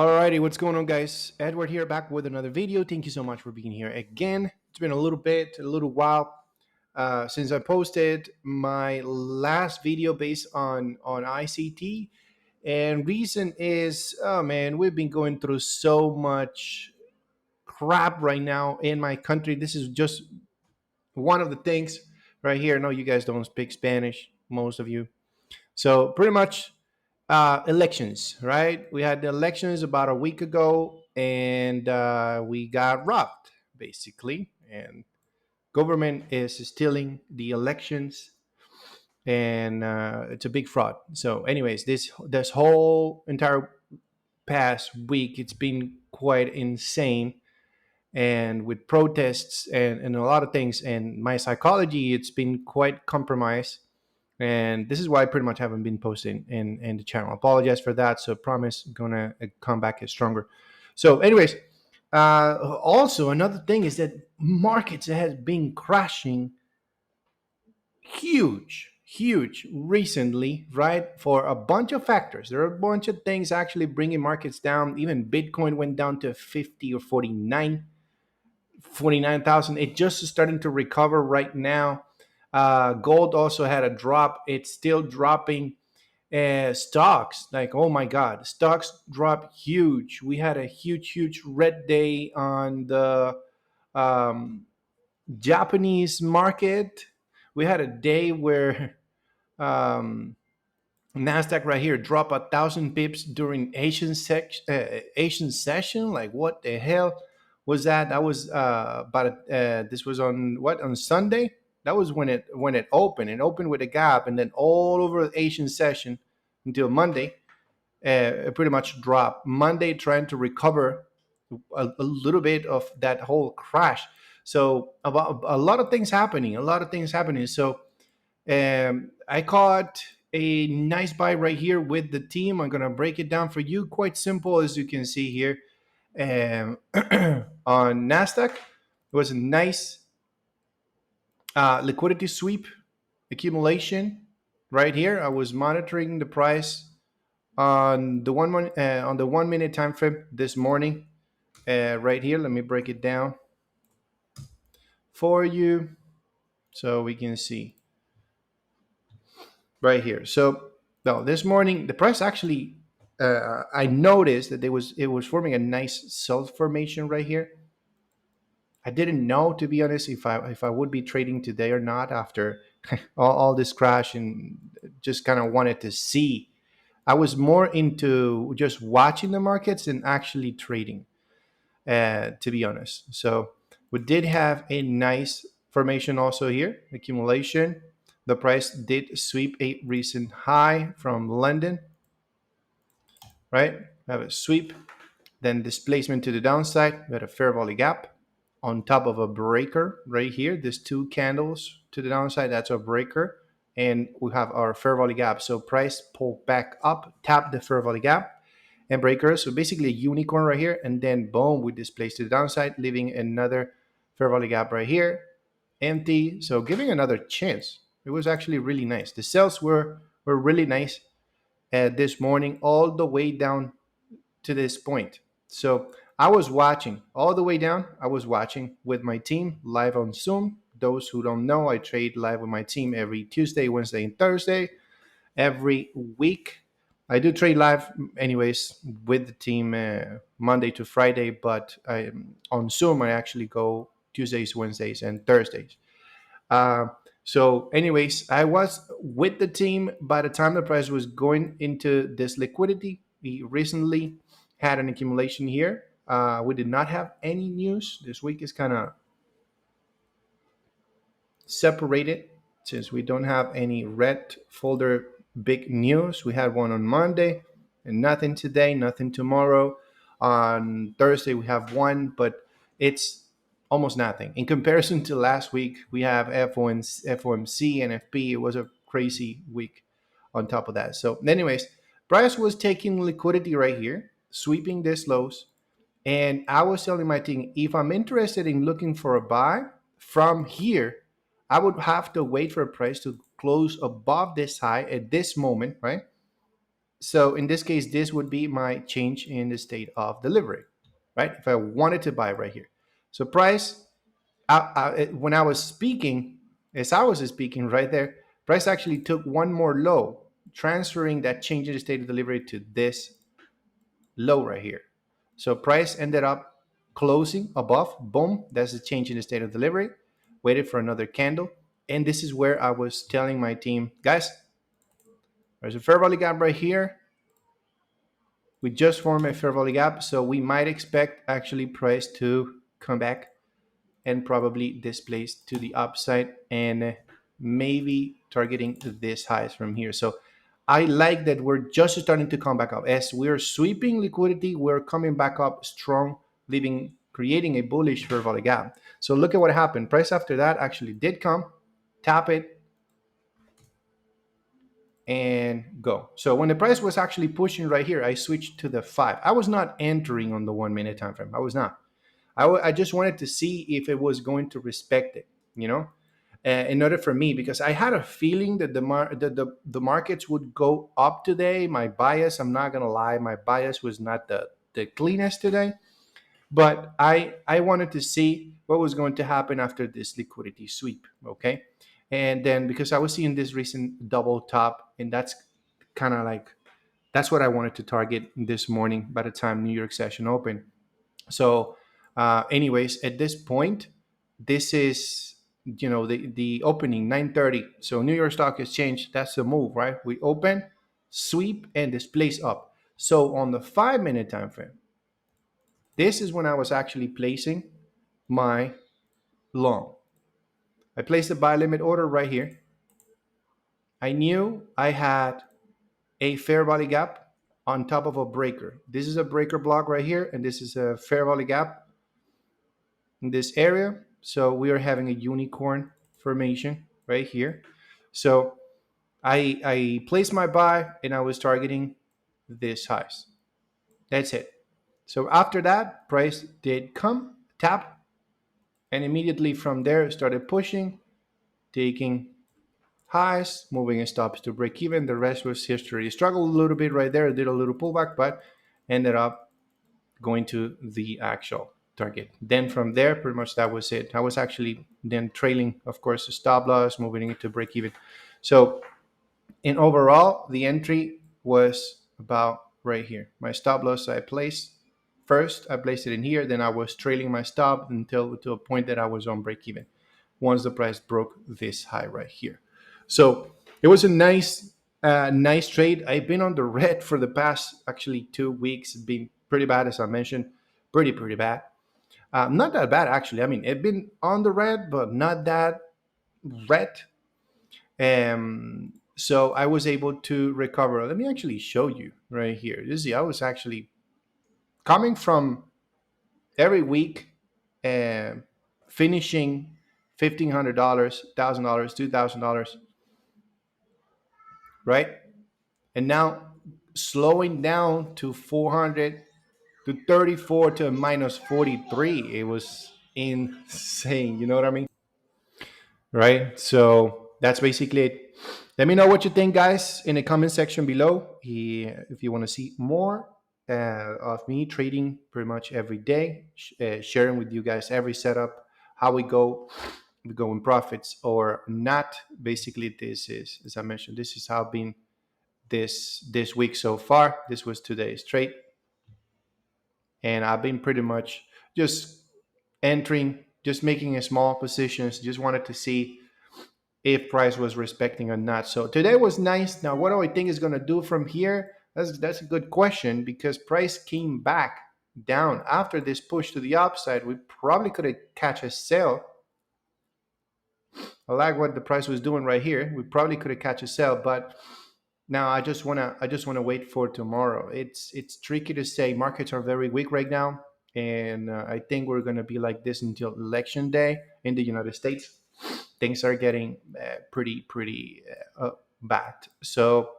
Alrighty, what's going on, guys? Edward here, back with another video. Thank you so much for being here again. It's been a little while since I posted my last video based on ICT, and reason is, oh man, we've been going through so much crap right now in my country. This is just one of the things right here. I know you guys don't speak Spanish, most of you, so pretty much elections, right? We had the elections about a week ago, and we got robbed, basically. And government is stealing the elections, and it's a big fraud. So, anyways, this whole entire past week, it's been quite insane, and with protests and a lot of things. And my psychology, it's been quite compromised, and this is why I pretty much haven't been posting in the channel. I apologize for that. So promise gonna come back as stronger. So anyways, also another thing is that markets has been crashing huge recently, right? For a bunch of factors. There are a bunch of things actually bringing markets down. Even Bitcoin went down to 50 or 49,000. It just is starting to recover right now. Gold also had a drop. It's still dropping. Stocks, like, oh my God, stocks dropped huge. We had a huge red day on the um, Japanese market. We had a day where um, Nasdaq right here dropped 1,000 pips during Asian session. Like, what the hell was that? That was this was on Sunday. That was when it opened. It opened with a gap, and then all over the Asian session until Monday, it pretty much dropped. Monday trying to recover a little bit of that whole crash. So about a lot of things happening. A lot of things happening. So I caught a nice buy right here with the team. I'm going to break it down for you. Quite simple, as you can see here. On Nasdaq, it was a nice liquidity sweep accumulation right here. I was monitoring the price on the 1 minute time frame this morning. Right here, let me break it down for you so we can see right here. So no, this morning the price actually, I noticed that it was forming a nice sell formation right here. I didn't know, to be honest, if I would be trading today or not after all this crash, and just kind of wanted to see. I was more into just watching the markets than actually trading, to be honest. So we did have a nice formation also here, accumulation. The price did sweep a recent high from London, right? We have a sweep, then displacement to the downside. We had a fair value gap on top of a breaker right here. There's two candles to the downside. That's a breaker. And we have our fair value gap. So price pulled back up, tap the fair value gap and breaker. So basically a unicorn right here. And then boom, we displaced to the downside, leaving another fair value gap right here, empty. So giving another chance. It was actually really nice. The sales were really nice this morning, all the way down to this point. So I was watching all the way down. I was watching with my team live on Zoom. Those who don't know, I trade live with my team every Tuesday, Wednesday, and Thursday every week. I do trade live anyways with the team Monday to Friday, but on Zoom I actually go Tuesdays, Wednesdays, and Thursdays. Uh, so, anyways, I was with the team by the time the price was going into this liquidity. We recently had an accumulation here. We did not have any news. This week is kind of separated since we don't have any red folder big news. We had one on Monday and nothing today, nothing tomorrow. On Thursday, we have one, but it's almost nothing. In comparison to last week, we have FOMC and FP. It was a crazy week on top of that. So, anyways, price was taking liquidity right here, sweeping this lows. And I was telling my team, if I'm interested in looking for a buy from here, I would have to wait for a price to close above this high at this moment, right? So in this case, this would be my change in the state of delivery, right? If I wanted to buy right here. So price, when I was speaking, as I was speaking right there, price actually took one more low, transferring that change in the state of delivery to this low right here. So price ended up closing above, boom, that's the change in the state of delivery. Waited for another candle. And this is where I was telling my team, guys, there's a fair value gap right here. We just formed a fair value gap, so we might expect actually price to come back and probably displace to the upside and maybe targeting this highs from here. So I like that we're just starting to come back up. As we're sweeping liquidity, we're coming back up strong, creating a bullish fair value gap. So look at what happened. Price after that actually did come, tap it, and go. So when the price was actually pushing right here, I switched to the 5. I was not entering on the 1 minute time frame. I was not. I just wanted to see if it was going to respect it, you know, in order for me, because I had a feeling that the markets would go up today. My bias, I'm not gonna lie, my bias was not the cleanest today, but I wanted to see what was going to happen after this liquidity sweep. Okay, and then because I was seeing this recent double top, and that's kind of like that's what I wanted to target this morning by the time New York session opened. So, anyways, at this point, this is the opening 9:30. So New York Stock Exchange, that's the move, right? We open, sweep, and displace up. So on the 5 minute time frame, this is when I was actually placing my long. I placed a buy limit order right here. I knew I had a fair value gap on top of a breaker. This is a breaker block right here, and this is a fair value gap in this area. So we are having a unicorn formation right here. So I placed my buy and I was targeting this highs. That's it. So after that, price did come, tap, and immediately from there started pushing, taking highs, moving stops to break even. The rest was history. Struggled a little bit right there, did a little pullback, but ended up going to the actual target. Then from there, pretty much that was it. I was actually then trailing, of course, the stop loss, moving it to break even. So in overall, the entry was about right here. My stop loss I placed first, I placed it in here. Then I was trailing my stop until to a point that I was on break even. Once the price broke this high right here, so it was a nice trade. I've been on the red for the past actually 2 weeks. It's been pretty bad, as I mentioned, pretty bad. Not that bad actually. I mean, it's been on the red, but not that red. So I was able to recover. Let me actually show you right here. You see, I was actually coming from every week and finishing $1,500, $1,000, $2,000, right? And now slowing down to 400 to 34 to minus 43. It was insane. You know what I mean? Right? So that's basically it. Let me know what you think, guys, in the comment section below. If you want to see more of me trading pretty much every day, sharing with you guys every setup, how we go in profits or not. Basically, this is, as I mentioned, this is how been this week so far. This was today's trade, and I've been pretty much just entering, just making a small positions. Just wanted to see if price was respecting or not. So today was nice. Now, what do I think is going to do from here? That's a good question, because price came back down after this push to the upside. We probably could have catch a sell. I like what the price was doing right here. We probably could have catch a sell, but now I just wanna wait for tomorrow. It's tricky to say. Markets are very weak right now, and I think we're gonna be like this until election day in the United States. Things are getting pretty bad. So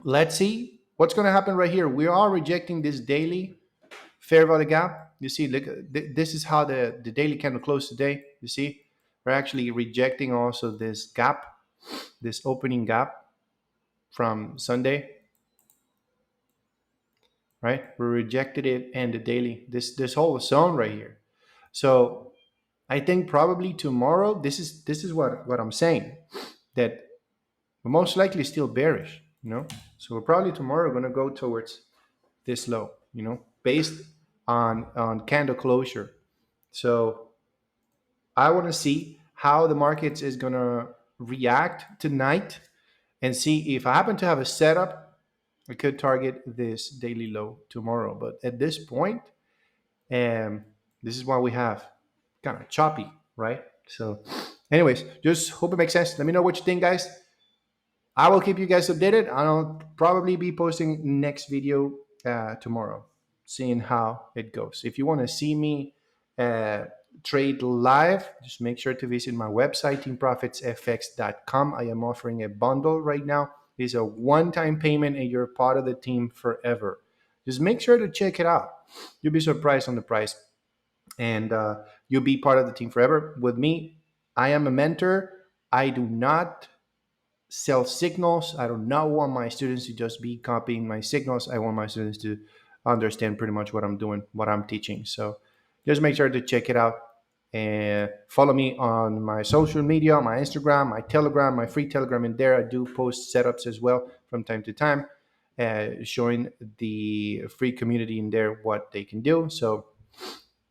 let's see what's gonna happen right here. We are rejecting this daily fair value gap. You see, look, this is how the daily candle closed today. You see, we're actually rejecting also this gap, this opening gap from Sunday. right? We rejected it and the daily, this whole zone right here. So I think probably tomorrow, this is what I'm saying, that we're most likely still bearish, So we're probably tomorrow going to go towards this low, based on candle closure. So I want to see how the markets is going to react tonight and see if I happen to have a setup, I could target this daily low tomorrow. But at this point, um, this is what we have, kind of choppy, right? So, anyways, just hope it makes sense. Let me know what you think, guys. I will keep you guys updated. I'll probably be posting next video tomorrow, seeing how it goes. If you want to see me uh, trade live, just make sure to visit my website, teamprofitsfx.com. I am offering a bundle right now. It's a one-time payment and you're part of the team forever. Just make sure to check it out. You'll be surprised on the price, and you'll be part of the team forever. With me, I am a mentor. I do not sell signals. I do not want my students to just be copying my signals. I want my students to understand pretty much what I'm doing, what I'm teaching. So just make sure to check it out and follow me on my social media, my Instagram, my Telegram, my free Telegram. In there, I do post setups as well from time to time, showing the free community in there what they can do. So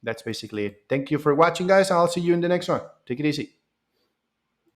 that's basically it. Thank you for watching, guys. I'll see you in the next one. Take it easy.